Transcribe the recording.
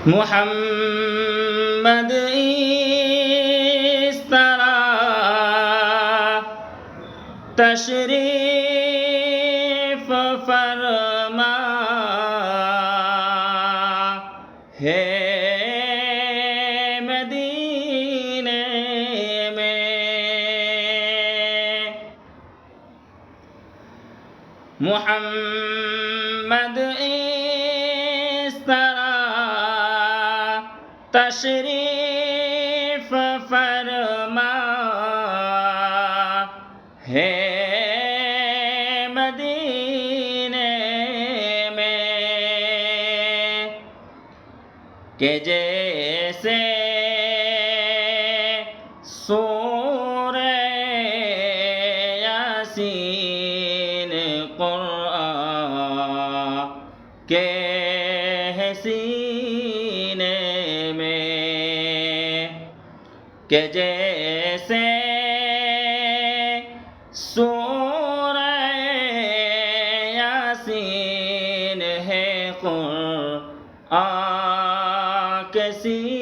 محمد اس طرح تشریف فرما ہے مدینے میں، محمد اس طرح تشریف فرما ہے مدینے میں، کہ جیسے سورہ یاسین قرآن کے سینے میں، کہ جیسے سورہ یاسین ہے قرآن کے سینے